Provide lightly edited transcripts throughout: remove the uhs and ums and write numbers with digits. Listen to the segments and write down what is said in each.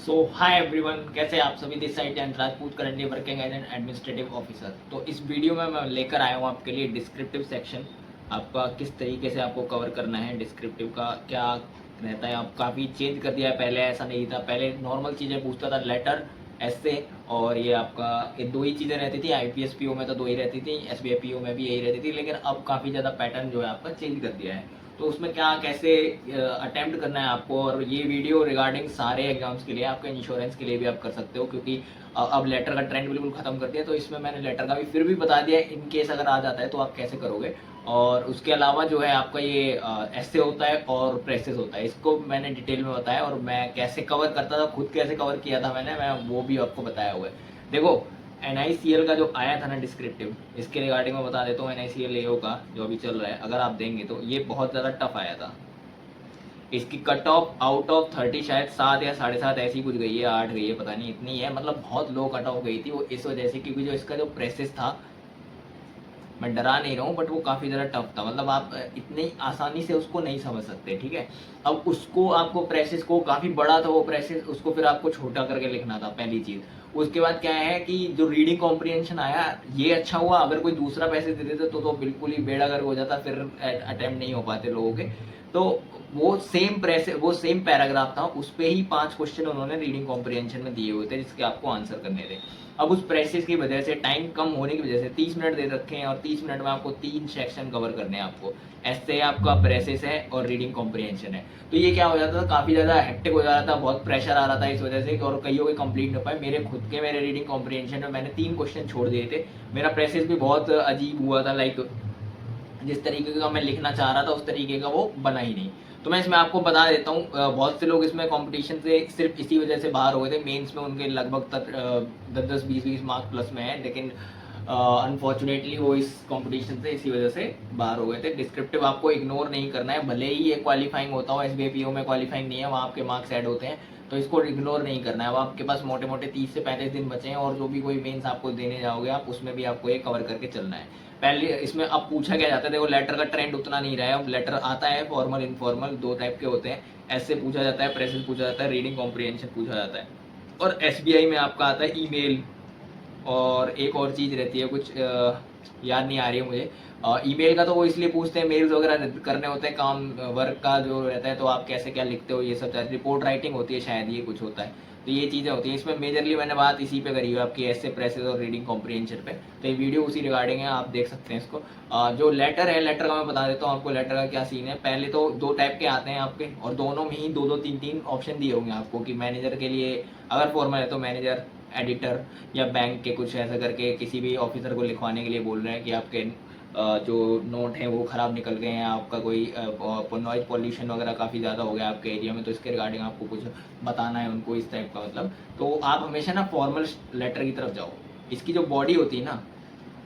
सो hi everyone, कैसे आप सभी। This side and Rajput currently working as an administrative officer. तो इस वीडियो में मैं लेकर आया हूँ आपके लिए डिस्क्रिप्टिव सेक्शन। आपका किस तरीके से आपको कवर करना है, डिस्क्रिप्टिव का क्या रहता है। आप काफ़ी चेंज कर दिया है, पहले ऐसा नहीं था। पहले नॉर्मल चीज़ें पूछता था, लेटर, ऐसे, और ये आपका ये दो ही चीज़ें रहती थी। आईपीएस पीओ में तो दो ही रहती थी, एसबीआई पीओ में भी यही रहती थी, लेकिन अब काफ़ी ज़्यादा पैटर्न जो है आपका चेंज कर दिया है। तो उसमें क्या कैसे अटेम्प्ट करना है आपको, और ये वीडियो रिगार्डिंग सारे एग्जाम्स के लिए, आपके इंश्योरेंस के लिए भी आप कर सकते हो, क्योंकि अब लेटर का ट्रेंड बिल्कुल खत्म कर दिया। तो इसमें मैंने लेटर का भी फिर भी बता दिया, इन केस अगर आ जाता है तो आप कैसे करोगे। और उसके अलावा जो है आपका ये ऐसे होता है और प्रेसेस होता है, इसको मैंने डिटेल में बताया। और मैं कैसे कवर करता था, खुद कैसे कवर किया था मैं वो भी आपको बताया हुआ है। देखो, NICL का जो आया था ना डिस्क्रिप्टिव, इसके रिगार्डिंग में बता देता हूँ। NICL AO का जो अभी चल रहा है, अगर आप देंगे तो ये बहुत ज़्यादा टफ आया था। इसकी कट ऑफ आउट ऑफ 30 शायद 7 या 7.5 ऐसी कुछ गई है, 8 गई है, पता नहीं, इतनी है। मतलब बहुत लो कट ऑफ गई थी वो, इस वजह से क्योंकि जो इसका जो प्रेसेस था, मैं डरा नहीं रहा हूँ, बट वो काफ़ी ज़्यादा टफ था। मतलब आप इतनी आसानी से उसको नहीं समझ सकते, ठीक है। अब उसको आपको प्रेसेस को, काफ़ी बड़ा था वो प्रेसेस, उसको फिर आपको छोटा करके लिखना था, पहली चीज़। उसके बाद क्या है कि जो रीडिंग कॉम्प्रिहेंशन आया, ये अच्छा हुआ। अगर कोई दूसरा पैसे दे देते तो बिल्कुल ही बेड़ा गर्क हो जाता, फिर अटेम्प्ट नहीं हो पाते लोगों के। तो वो सेम पैराग्राफ था, उस पर ही 5 क्वेश्चन उन्होंने रीडिंग कॉम्प्रिहेंशन में दिए हुए थे, जिसके आपको आंसर करने थे। अब उस प्रेसेस की वजह से, टाइम कम होने की वजह से 30 मिनट दे रखे हैं, और 30 मिनट में आपको 3 सेक्शन कवर करने हैं आपको। ऐसे आपका प्रेसेस है और रीडिंग कॉम्प्रिहेंशन है। तो ये क्या हो जाता था, काफ़ी ज़्यादा हेक्टिक हो जा रहा था, बहुत प्रेशर आ रहा था इस वजह से, और कईयों के कंप्लीट नहीं हो पाए। मेरे रीडिंग कॉम्प्रिहेंशन में मैंने 3 क्वेश्चन छोड़ दिए थे। मेरा प्रेसेस भी बहुत अजीब हुआ था, लाइक जिस तरीके का मैं लिखना चाह रहा था उस तरीके का वो बना ही नहीं। तो मैं इसमें आपको बता देता हूँ, बहुत से लोग इसमें कंपटीशन से सिर्फ इसी वजह से बाहर हो गए थे। मेंस में उनके लगभग तक 10-10 20-20 मार्क्स प्लस में है, लेकिन अनफॉर्चुनेटली वो इस कंपटीशन से इसी वजह से बाहर हो गए थे। डिस्क्रिप्टिव आपको इग्नोर नहीं करना है, भले ही ये क्वालिफाइंग होता हो। SBI PO में क्वालिफाइंग नहीं है, वहाँ आपके मार्क्स ऐड होते हैं, तो इसको इग्नोर नहीं करना है। अब आपके पास मोटे मोटे 30 से 35 दिन बचे हैं, और जो भी कोई मेंस आपको देने जाओगे आप, उसमें भी आपको ये कवर करके चलना है। पहले इसमें अब पूछा क्या जाता है, देखो लेटर का ट्रेंड उतना नहीं रहा है। अब लेटर आता है फॉर्मल इनफॉर्मल, दो टाइप के होते हैं। ऐसे पूछा जाता है, प्रेसेस पूछा जाता है, रीडिंग कॉम्प्रिहेंशन पूछा जाता है। और SBI में आपका आता है ईमेल, और एक और चीज़ रहती है कुछ, याद नहीं आ रही है मुझे। ईमेल का तो वो इसलिए पूछते हैं, मेल्स वगैरह करने होते हैं, काम वर्क का जो रहता है, तो आप कैसे क्या लिखते हो, ये सब रिपोर्ट राइटिंग होती है शायद, ये कुछ होता है। तो ये चीज़ें होती हैं इसमें। मेजरली मैंने बात इसी पे करी है आपकी, ऐसे प्रेसेस और रीडिंग कॉम्प्रिहेंशन पे। तो ये वीडियो उसी रिगार्डिंग है, आप देख सकते हैं इसको। जो लेटर है, लेटर का मैं बता देता हूँ आपको, लेटर का क्या सीन है। पहले तो 2 टाइप के आते हैं आपके, और दोनों में ही 2-2 3-3 ऑप्शन दिए होंगे आपको, कि मैनेजर के लिए अगर फॉर्मल है तो मैनेजर, एडिटर, या बैंक के कुछ ऐसा करके किसी भी ऑफिसर को लिखवाने के लिए बोल रहे हैं कि आपके जो नोट हैं वो ख़राब निकल गए हैं, आपका कोई नॉइज पॉल्यूशन वगैरह काफ़ी ज़्यादा हो गया आपके एरिया में, तो इसके रिगार्डिंग आपको कुछ बताना है उनको, इस टाइप का मतलब। तो आप हमेशा ना फॉर्मल लेटर की तरफ जाओ। इसकी जो बॉडी होती है ना,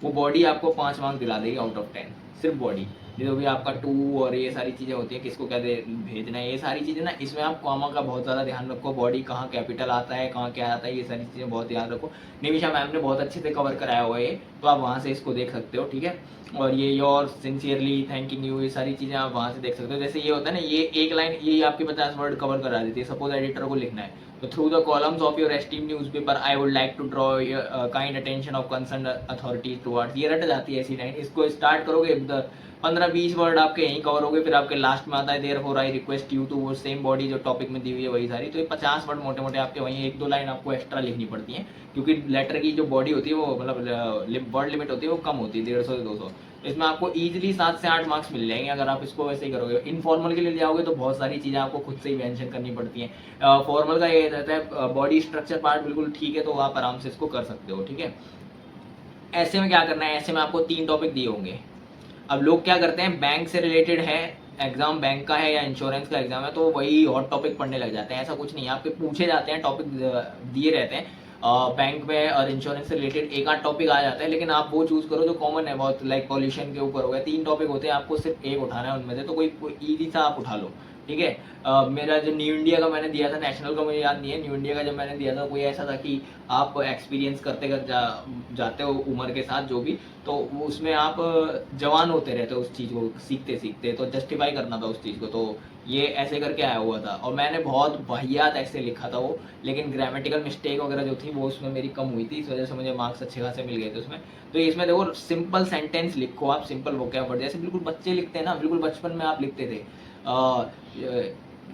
वो बॉडी आपको 5 मार्क्स दिला देगी आउट ऑफ 10, सिर्फ बॉडी। जो भी आपका टू और ये सारी चीज़ें होती हैं, किसको क्या भेजना है, ये सारी चीज़ें ना, इसमें आप कॉमा का बहुत ज़्यादा ध्यान रखो। बॉडी कहाँ कैपिटल आता है, कहाँ क्या आता है, ये सारी चीज़ें बहुत ध्यान रखो। निमिषा मैम ने बहुत अच्छे से कवर कराया हुआ है ये, तो आप वहाँ से इसको देख सकते हो, ठीक है। और ये योर सिंसियरली थैंकिंग यू, ये सारी चीज़ें आप वहाँ से देख सकते हो। जैसे ये होता है ना, ये एक लाइन, ये आपके 50 वर्ड कवर करा देती है। सपोज एडिटर को लिखना है, तो through the columns of your esteem newspaper I would like to draw kind attention of concern authorities towards, ये रट जाती है ऐसी लाइन। इसको स्टार्ट करोगे, 15-20 वर्ड आपके यहीं कवर हो गए, फिर आपके लास्ट में आता है therefore I request you to, वो सेम बॉडी जो टॉपिक में दी हुई है वही सारी। तो ये 50 वर्ड मोटे मोटे आपके वहीं 1-2 लाइन आपको एक्स्ट्रा लिखनी पड़ती हैं, क्योंकि लेटर की जो बॉडी होती है वो, मतलब वर्ड लिमिट होती है वो कम होती है, 150 से 200। तो इसमें आपको ईजिली 7 से 8 मार्क्स मिल जाएंगे अगर आप इसको वैसे ही करोगे। इनफॉर्मल के लिए जाओगे तो बहुत सारी चीज़ें आपको खुद से ही मेंशन करनी पड़ती हैं। फॉर्मल का ये रहता है, बॉडी स्ट्रक्चर पार्ट बिल्कुल ठीक है, तो आप आराम से इसको कर सकते हो, ठीक है। ऐसे में क्या करना है, ऐसे में आपको 3 टॉपिक दिए होंगे। अब लोग क्या करते हैं, बैंक से रिलेटेड है एग्जाम, बैंक का है या इंश्योरेंस का एग्जाम है, तो वही हॉट टॉपिक पढ़ने लग जाते हैं। ऐसा कुछ नहीं है, आपके पूछे जाते हैं, टॉपिक दिए रहते हैं। बैंक में और इंश्योरेंस से रिलेटेड एक आध टॉपिक आ जाता है, लेकिन आप वो चूज करो जो कॉमन है बहुत, लाइक पॉल्यूशन के ऊपर हो गया। 3 टॉपिक होते हैं, आपको सिर्फ एक उठाना है उनमें से, तो कोई ईजी सा आप उठा लो, ठीक है। मेरा जो न्यू इंडिया का मैंने दिया था, नेशनल का मुझे याद नहीं है, न्यू इंडिया का जब मैंने दिया था कोई ऐसा था कि आप एक्सपीरियंस करते जाते हो उम्र के साथ जो भी, तो उसमें आप जवान होते रहते हो उस चीज़ को सीखते सीखते, तो जस्टिफाई करना था उस चीज़ को, तो ये ऐसे करके आया हुआ था। और मैंने बहुत वाहियात ऐसे लिखा था वो, लेकिन ग्रामेटिकल मिस्टेक वगैरह जो थी वो उसमें मेरी कम हुई थी, इस वजह से मुझे मार्क्स अच्छे खासे मिल गए थे उसमें। तो इसमें देखो सिंपल सेंटेंस लिखो आप, सिंपल वोकैब जैसे बिल्कुल बच्चे लिखते हैं ना, बिल्कुल बचपन में आप लिखते थे।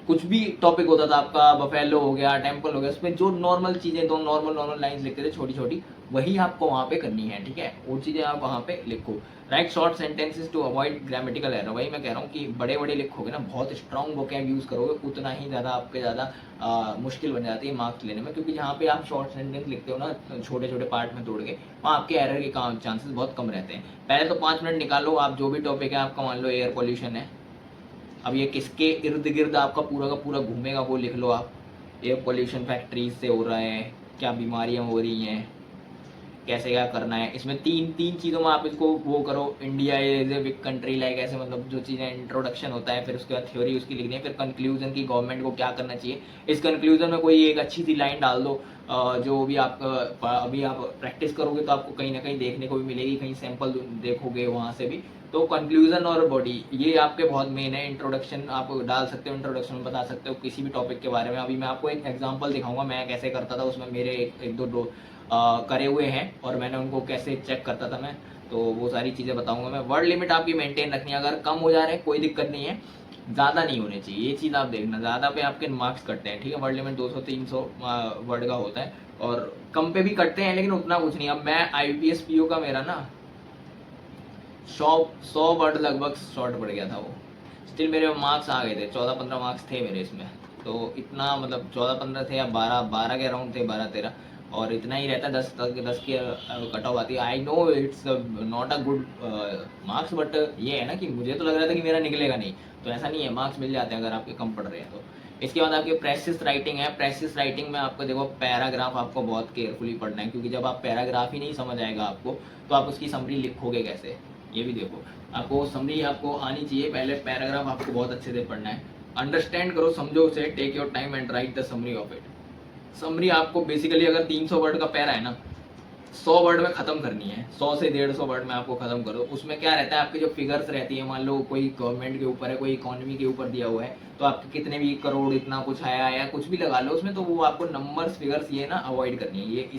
कुछ भी टॉपिक होता था आपका, बफेलो हो गया, टेम्पल हो गया, उसमें जो नॉर्मल चीज़ें, दो नॉर्मल लाइंस लिखते थे छोटी छोटी, वही आपको वहाँ पे करनी है, ठीक है। वो चीज़ें आप वहाँ पे लिखो। Write short sentences to avoid grammatical error. वही मैं कह रहा हूँ कि बड़े बड़े लिखोगे ना, बहुत स्ट्रॉन्ग वोकैब यूज़ करोगे, उतना ही ज़्यादा आपके ज़्यादा मुश्किल बन जाती है मार्क्स लेने में, क्योंकि जहाँ पे आप शॉर्ट सेंटेंस लिखते हो ना छोटे छोटे पार्ट में तोड़ के, वहाँ आपके एरर के चांसेस बहुत कम रहते हैं। पहले तो 5 मिनट निकालो, आप जो भी टॉपिक है आपका, मान लो एयर पोल्यूशन है, अब ये किसके इर्द गिर्द आपका पूरा का पूरा घूमेगा वो लिख लो आप। एयर पोल्यूशन फैक्ट्रीज से हो रहा है, क्या बीमारियां हो रही हैं, कैसे क्या करना है। इसमें तीन तीन चीज़ों में आप इसको वो करो। India is a big country like, ऐसे मतलब जो चीज़ें इंट्रोडक्शन होता है, फिर उसके बाद थ्योरी उसकी लिखनी है, फिर कंक्लूजन की गवर्नमेंट को क्या करना चाहिए। इस कंक्लूजन में कोई एक अच्छी सी लाइन डाल दो, जो भी आप अभी आप प्रैक्टिस करोगे तो आपको कहीं ना कहीं देखने को भी मिलेगी, कहीं सैंपल देखोगे वहाँ से भी। तो कंक्लूजन और बॉडी ये आपके बहुत मेन है। इंट्रोडक्शन आप डाल सकते हो, इंट्रोडक्शन में बता सकते हो किसी भी टॉपिक के बारे में। अभी मैं आपको एक एग्जांपल दिखाऊंगा मैं कैसे करता था, उसमें मेरे एक दो करे हुए हैं और मैंने उनको कैसे चेक करता था मैं, तो वो सारी चीज़ें बताऊंगा मैं। वर्ड लिमिट आपकी मेंटेन रखनी है, अगर कम हो जा रहे हैं कोई दिक्कत नहीं है, ज़्यादा नहीं होने चाहिए, ये चीज़ आप देखना, ज़्यादा पे आपके मार्क्स कटते हैं, ठीक है। वर्ड लिमिट 200-300 वर्ड का होता है, और कम पे भी कटते हैं लेकिन उतना कुछ नहीं। अब मैं IPS PO का मेरा ना 100 वर्ड लगभग शॉर्ट पड़ गया था वो, स्टिल मेरे मार्क्स आ गए थे, 14-15 मार्क्स थे मेरे इसमें। तो इतना मतलब 14-15 थे या 12 के अराउंड थे, 12-13, और इतना ही रहता है। 10 तक 10 की कट ऑफ आती है। I know it's not a good marks, but ये है ना कि मुझे तो लग रहा था कि मेरा निकलेगा नहीं, तो ऐसा नहीं है, मार्क्स मिल जाते हैं अगर आपके कम पड़ रहे हैं तो। इसके बाद आपकी प्रेसिस राइटिंग है। प्रेसिस राइटिंग में आपको देखो पैराग्राफ आपको बहुत केयरफुली पढ़ना है, क्योंकि जब आप पैराग्राफ ही नहीं समझ आएगा आपको, तो आप उसकी समरी लिखोगे कैसे, ये भी देखो। आपको समरी आपको आनी चाहिए, पहले पैराग्राफ आपको बहुत अच्छे से पढ़ना है, अंडरस्टैंड करो, समझो उसे, take your time and write the summary of it. Summary आपको बेसिकली अगर 300 वर्ड का पैरा है ना, 100 वर्ड में खत्म करनी है, 100 से 150 वर्ड में आपको खत्म करो। उसमें क्या रहता है, आपकी जो फिगर्स रहती है, मान लो कोई गवर्नमेंट के ऊपर है, कोई इकोनॉमी के ऊपर दिया हुआ है, तो आपके कितने भी करोड़ इतना कुछ आया या कुछ भी लगा लो उसमें, तो वो आपको नंबर्स फिगर्स ये ना अवॉइड करनी है। ये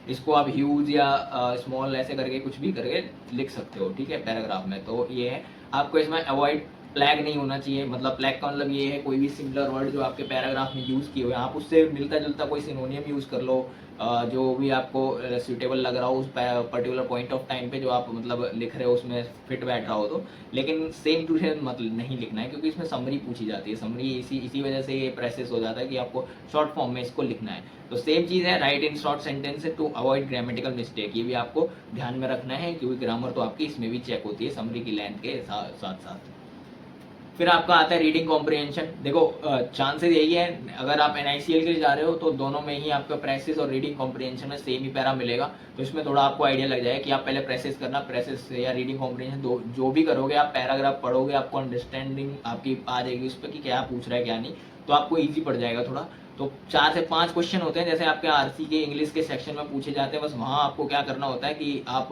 इसको आप ह्यूज या स्मॉल ऐसे करके कुछ भी करके लिख सकते हो, ठीक है, पैराग्राफ में। तो ये है, आपको इसमें अवॉइड प्लैग नहीं होना चाहिए। मतलब प्लैग का मतलब ये है कोई भी सिमिलर वर्ड जो आपके पैराग्राफ में यूज़ किए हुए हैं, आप उससे मिलता जुलता कोई सिनोनियम यूज़ कर लो, जो भी आपको सूटेबल लग रहा हो उस पर्टिकुलर पॉइंट ऑफ टाइम पे, जो आप मतलब लिख रहे हो उसमें फिट बैठ रहा हो तो। लेकिन सेम टू सेम मतलब नहीं लिखना है, क्योंकि इसमें समरी पूछी जाती है। समरी इसी वजह से ये प्रेसेस हो जाता है कि आपको शॉर्ट फॉर्म में इसको लिखना है। तो सेम चीज़ है, write in short sentence to avoid grammatical mistake, ये भी आपको ध्यान में रखना है, क्योंकि ग्रामर तो आपकी इसमें भी चेक होती है समरी की लेंथ के साथ साथ। फिर आपका आता है रीडिंग कॉम्प्रिहेंशन। देखो चांसेस यही है, अगर आप NICL के लिए जा रहे हो तो दोनों में ही आपका प्रेसिस और रीडिंग कॉम्प्रिहेंशन में सेम ही पैरा मिलेगा, तो इसमें थोड़ा आपको आइडिया लग जाएगा कि आप पहले प्रेसिस करना, प्रेसिस या रीडिंग कॉम्प्रिहेंशन जो भी करोगे, आप पैराग्राफ पढ़ोगे, आपको अंडरस्टैंडिंग आपकी आ जाएगी उस पर कि क्या पूछ रहा है क्या नहीं, तो आपको ईजी पड़ जाएगा थोड़ा। तो 4 से 5 क्वेश्चन होते हैं, जैसे आपके RC के इंग्लिश के सेक्शन में पूछे जाते हैं, बस वहाँ आपको क्या करना होता है कि आप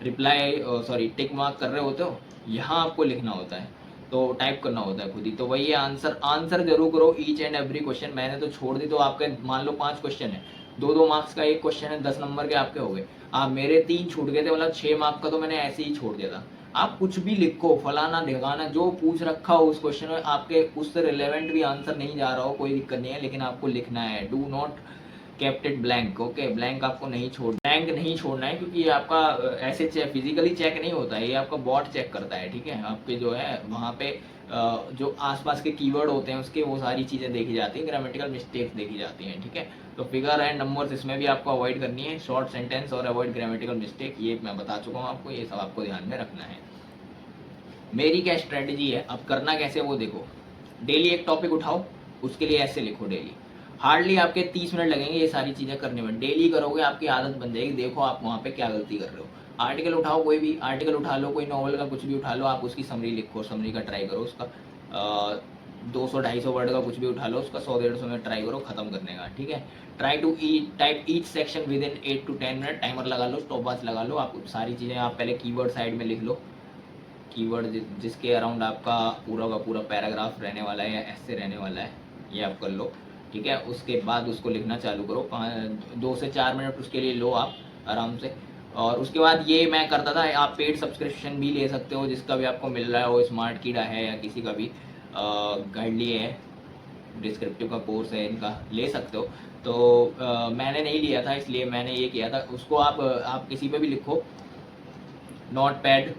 टिक मार्क कर रहे होते हो, यहाँ आपको लिखना होता है, तो टाइप करना होता है खुद ही। तो वही है, आंसर जरूर करो ईच एंड एवरी क्वेश्चन। मैंने तो छोड़ दी, तो आपके मान लो 5 क्वेश्चन है, 2-2 मार्क्स का एक क्वेश्चन है, 10 नंबर के आपके हो गए। आप मेरे 3 छूट गए थे, मतलब 6 मार्क का तो मैंने ऐसे ही छोड़ दिया था। आप कुछ भी लिखो, फलाना ढिकाना, जो पूछ रखा हो उस क्वेश्चन में, आपके उससे रिलेवेंट भी आंसर नहीं जा रहा हो, कोई दिक्कत नहीं है, लेकिन आपको लिखना है। Do not kept it blank, okay, blank आपको नहीं छोड़ना है, क्योंकि ये आपका ऐसे फिजिकली चेक नहीं होता है, ये आपका बॉट चेक करता है, ठीक है। आपके जो है वहाँ पे जो आसपास के कीवर्ड होते हैं उसके, वो सारी चीज़ें देखी जाती है, ग्रामेटिकल मिस्टेक्स देखी जाती हैं, ठीक है। तो फिगर एंड नंबर्स इसमें भी आपको अवॉइड करनी है, शॉर्ट सेंटेंस और अवॉइड ग्रामेटिकल मिस्टेक, ये मैं बता चुका हूँ आपको, ये सब आपको ध्यान में रखना है। मेरी क्या स्ट्रेटजी है, अब करना कैसे वो देखो। डेली एक टॉपिक उठाओ, उसके लिए ऐसे लिखो डेली, हार्डली आपके 30 मिनट लगेंगे ये सारी चीज़ें करने में। डेली करोगे आपकी आदत बन जाएगी, देखो आप वहाँ पे क्या गलती कर रहे हो। आर्टिकल उठाओ, कोई भी आर्टिकल उठा लो, कोई नॉवल का कुछ भी उठा लो, आप उसकी समरी लिखो, समरी का ट्राई करो उसका। 200-250 वर्ड का कुछ भी उठा लो, उसका 100-150 में ट्राई करो खत्म करने का, ठीक है। Try to type each section within 8 to 10 minute, timer लगा लो, स्टॉप वॉच लगा लो। आप सारी चीज़ें आप पहले कीवर्ड साइड में लिख लो, कीवर्ड जिसके अराउंड आपका पूरा का पूरा पैराग्राफ रहने वाला है या ऐसे रहने वाला है, ये आप कर लो, ठीक है। उसके बाद उसको लिखना चालू करो, 2 से 4 मिनट उसके लिए लो आप आराम से। और उसके बाद ये मैं करता था, आप पेड सब्सक्रिप्शन भी ले सकते हो, जिसका भी आपको मिल रहा है, वो स्मार्ट कीड़ा है या किसी का भी गाइडली है, डिस्क्रिप्टिव का कोर्स है, इनका ले सकते हो। तो मैंने नहीं लिया था, इसलिए मैंने ये किया था। उसको आप किसी पे भी लिखो, note pad,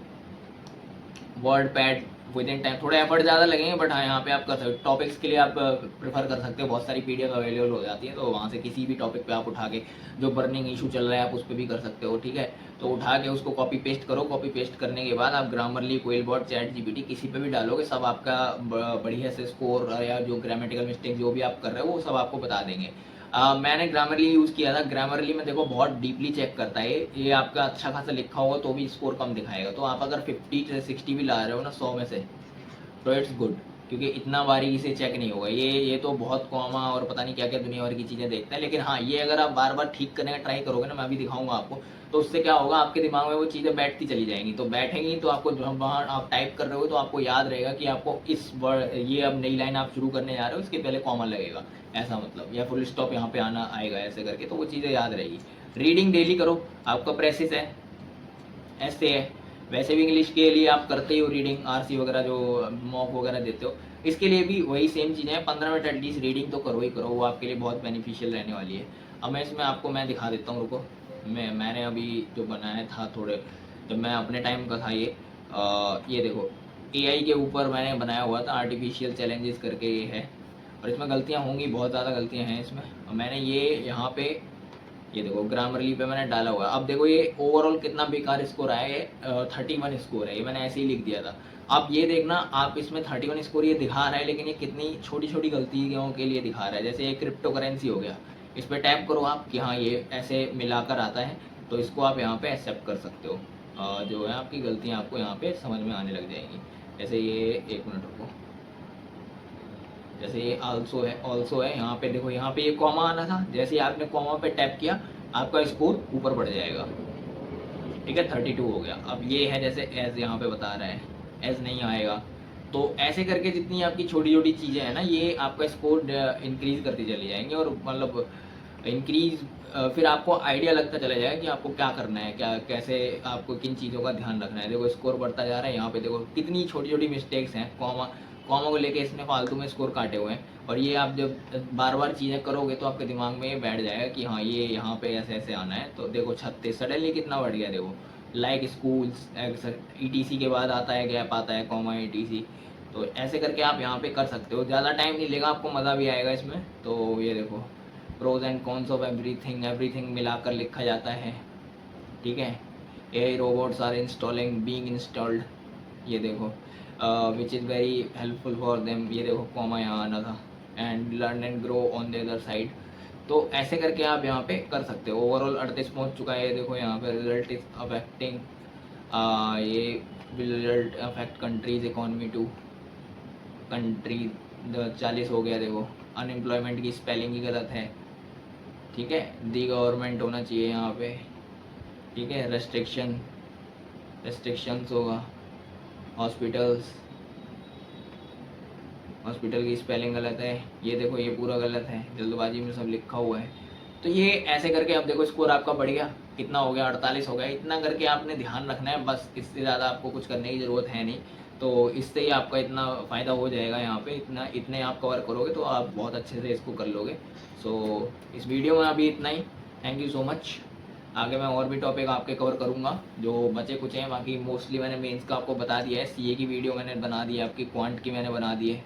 word pad, with in time, थोड़ा एफर्ट ज़्यादा लगेंगे, बट हाँ यहाँ पे आप कर सकते हो। टॉपिक्स के लिए आप प्रेफर कर सकते हो, बहुत सारी पीडीएफ अवेलेबल हो जाती है, तो वहाँ से किसी भी टॉपिक पे आप उठा के, जो बर्निंग इशू चल रहा है आप उस पर भी कर सकते हो, ठीक है। तो उठा के उसको कॉपी पेस्ट करो, कॉपी पेस्ट करने के बाद आप ग्रामरली, क्विलबॉट, चैट जीपीटी किसी पे भी डालोगे, सब आपका बढ़िया से स्कोर या जो ग्रामेटिकल मिस्टेक जो भी आप कर रहे हो वो सब आपको बता देंगे। मैंने ग्रामरली यूज़ किया था। ग्रामरली में देखो बहुत डीपली चेक करता है ये आपका अच्छा खासा लिखा होगा तो भी स्कोर कम दिखाएगा। तो आप अगर 50 से 60 भी ला रहे हो ना 100 में से, तो इट्स गुड, क्योंकि इतना बारीकी से चेक नहीं होगा। ये तो बहुत कॉमा और पता नहीं क्या क्या दुनिया भर की चीज़ें देखते हैं, लेकिन हाँ ये अगर आप बार बार ठीक करने का ट्राई करोगे ना, मैं अभी दिखाऊंगा आपको, तो उससे क्या होगा, आपके दिमाग में वो चीज़ें बैठती चली जाएंगी। तो बैठेंगी तो आपको वहाँ आप टाइप कर रहे हो तो आपको याद रहेगा कि आपको इस वर्ड, ये अब नई लाइन आप शुरू करने जा रहे हो, इसके पहले कॉमा लगेगा, ऐसा मतलब, या फुल स्टॉप यहाँ पे आना आएगा, ऐसे करके, तो वो चीज़ें याद रहेगी। रीडिंग डेली करो, आपका प्रेसिस है, ऐसे है। वैसे भी इंग्लिश के लिए आप करते ही हो रीडिंग, आरसी वगैरह जो मॉक वगैरह देते हो, इसके लिए भी वही सेम चीज़ें हैं। 15 मिनट एटलीस्ट रीडिंग तो करो ही करो, वो आपके लिए बहुत बेनिफिशियल रहने वाली है। अब मैं इसमें आपको मैं दिखा देता हूँ, रुको। मैंने अभी जो बनाया था थोड़े, जब मैं अपने टाइम का था ये देखो, एआई के ऊपर मैंने बनाया हुआ था, आर्टिफिशियल चैलेंजेस करके ये है, और इसमें गलतियाँ होंगी, बहुत ज़्यादा गलतियाँ हैं इसमें। और मैंने ये यहाँ पे, ये देखो ग्रामरली पे मैंने डाला हुआ है। अब देखो ये ओवरऑल कितना बेकार स्कोर आया है, 31 स्कोर है, ये मैंने ऐसे ही लिख दिया था। आप ये देखना, आप इसमें 31 स्कोर ये दिखा रहा है, लेकिन ये कितनी छोटी छोटी गलतियों के लिए दिखा रहा है। जैसे ये क्रिप्टो करेंसी हो गया, इस पर टैप करो आप कि हाँ ये ऐसे मिलाकर आता है, तो इसको आप यहाँ पे एक्सेप्ट कर सकते हो। जो है आपकी गलतियाँ आपको यहाँ पे समझ में आने लग जाएंगी। जैसे ये, एक मिनट रुको, जैसे ये ऑल्सो है, यहाँ पे देखो, यहाँ पे ये कॉमा आना था, जैसे ही आपने कॉमा पे टैप किया आपका स्कोर ऊपर बढ़ जाएगा, ठीक है, 32 हो गया। अब ये है जैसे एज यहाँ पे बता रहा है, एज नहीं आएगा, तो ऐसे करके जितनी आपकी छोटी छोटी चीज़ें हैं ना, ये आपका स्कोर इंक्रीज करती चली जाएंगी, और मतलब इंक्रीज, फिर आपको आइडिया लगता चला जाएगा कि आपको क्या करना है, क्या कैसे आपको किन चीज़ों का ध्यान रखना है। देखो स्कोर बढ़ता जा रहा है, यहाँ पे देखो कितनी छोटी छोटी मिस्टेक्स हैं, कॉमा को लेके इसने फालतू में स्कोर काटे हुए हैं। और ये आप जब बार बार चीज़ें करोगे तो आपके दिमाग में ये बैठ जाएगा कि हाँ ये यहाँ पे ऐसे ऐसे आना है। तो देखो 36 सडनली कितना बढ़ गया, देखो लाइक स्कूल्स, ईटीसी के बाद आता है गैप, आता है कॉमा ईटीसी। तो ऐसे करके आप यहाँ पे कर सकते हो, ज़्यादा टाइम नहीं लेगा, आपको मज़ा भी आएगा इसमें। तो ये देखो pros and cons of everything मिलाकर लिखा जाता है, ठीक है। AI robots are installing, being installed, ये देखो which is very helpful for them, ये देखो कॉमा यहाँ आना था, and learn and grow on the other side. तो ऐसे करके आप यहाँ पे कर सकते हो। ओवरऑल 38 पहुँच चुका है, ये देखो यहाँ पे रिजल्ट इज अफेक्टिंग, ये result affect country's economy to country, 40 हो गया। देखो अनएम्प्लॉयमेंट की स्पेलिंग ही गलत है, ठीक है, दी गवर्नमेंट होना चाहिए यहाँ पे, ठीक है। रेस्ट्रिक्शंस होगा, हॉस्पिटल की स्पेलिंग गलत है, ये देखो ये पूरा गलत है, जल्दबाजी में सब लिखा हुआ है। तो ये ऐसे करके अब देखो स्कोर आपका बढ़ गया, कितना हो गया, 48 हो गया। इतना करके आपने ध्यान रखना है बस, इससे ज़्यादा आपको कुछ करने की ज़रूरत है नहीं। तो इससे ही आपका इतना फ़ायदा हो जाएगा यहाँ पे, इतने आप कवर करोगे तो आप बहुत अच्छे से इसको कर लोगे। सो इस वीडियो में अभी इतना ही, थैंक यू सो मच। आगे मैं और भी टॉपिक आपके कवर करूँगा जो बचे कुछ हैं, बाकी मोस्टली मैंने मेंस का आपको बता दिया है। सीए की वीडियो मैंने बना दी है, आपकी क्वांट की मैंने बना दी है,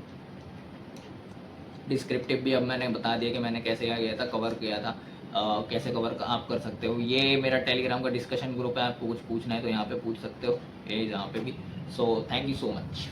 डिस्क्रिप्टिव भी अब मैंने बता दिया कि मैंने कैसे क्या किया था, कवर किया था, कैसे कवर आप कर सकते हो। ये मेरा टेलीग्राम का डिस्कशन ग्रुप है, आपको कुछ पूछना है तो यहाँ पे पूछ सकते हो, ये यहाँ पे भी। So thank you so much.